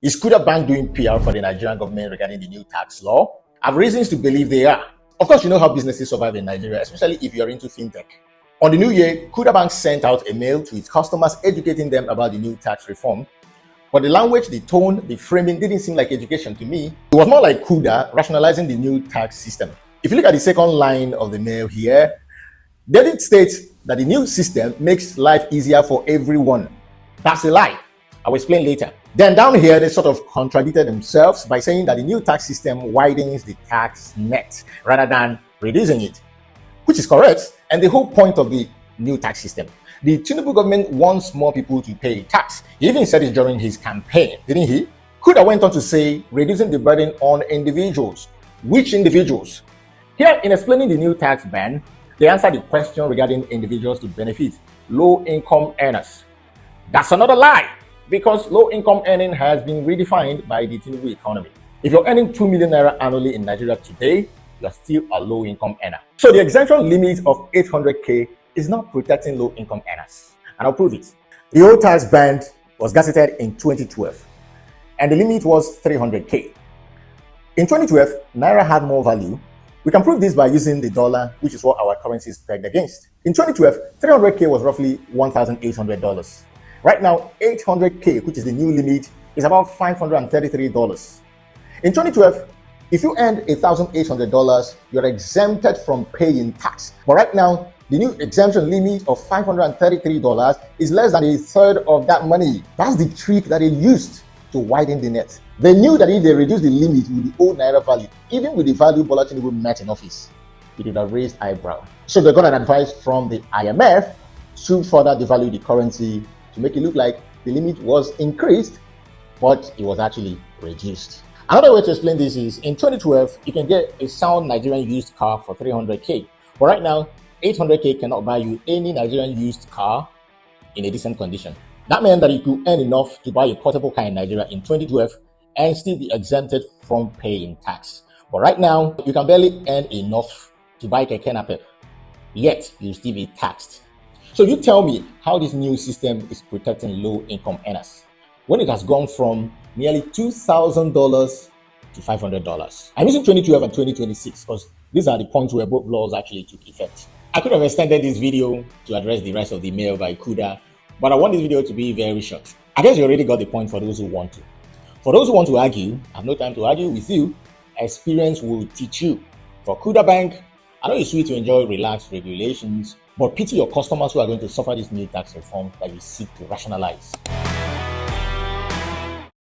Is Kuda Bank doing PR for the Nigerian government regarding the new tax law? I have reasons to believe they are. Of course, you know how businesses survive in Nigeria, especially if you're into fintech. On the new year, Kuda Bank sent out a mail to its customers educating them about the new tax reform. But the language, the tone, the framing didn't seem like education to me. It was more like Kuda rationalizing the new tax system. If you look at the second line of the mail here, they did state that the new system makes life easier for everyone. That's a lie. I will explain later. Then down here, they sort of contradicted themselves by saying that the new tax system widens the tax net rather than reducing it, which is correct, and the whole point of the new tax system. The Tinubu government wants more people to pay tax. He even said it during his campaign, didn't he? Kuda went on to say, reducing the burden on individuals. Which individuals? Here, in explaining the new tax ban, they answered the question regarding individuals to benefit low-income earners. That's another lie, because low-income earning has been redefined by the Tinubu economy. If you're earning 2 million naira annually in Nigeria today, you're still a low-income earner. So the exemption limit of 800k is not protecting low-income earners. And I'll prove it. The old tax band was gazetted in 2012, and the limit was 300k. In 2012, Naira had more value. We can prove this by using the dollar, which is what our currency is pegged against. In 2012, 300k was roughly $1,800. Right now, 800k, which is the new limit, is about $533. In 2012, if you earned $1,800, you're exempted from paying tax. But right now, the new exemption limit of $533 is less than a third of that money. That's the trick that they used to widen the net. They knew that if they reduced the limit with the old Naira value, even with the value Bola Tinubu met in office, it would have raised eyebrow. So they got an advice from the IMF to further devalue the currency to make it look like the limit was increased, but it was actually reduced. Another way to explain this is, in 2012, you can get a sound Nigerian used car for 300k. But right now, 800k cannot buy you any Nigerian used car in a decent condition. That meant that you could earn enough to buy a portable car in Nigeria in 2012 and still be exempted from paying tax. But right now, you can barely earn enough to buy Keke Napep, yet you'll still be taxed. So you tell me how this new system is protecting low-income earners when it has gone from nearly $2,000 to $500. I'm using 2012 and 2026 because these are the points where both laws actually took effect. I could have extended this video to address the rest of the mail by Kuda, but I want this video to be very short. I guess you already got the point for those who want to. For those who want to argue, I have no time to argue with you. Experience will teach you. For Kuda Bank, I know it's sweet to enjoy relaxed regulations, but pity your customers who are going to suffer this new tax reform that you seek to rationalize.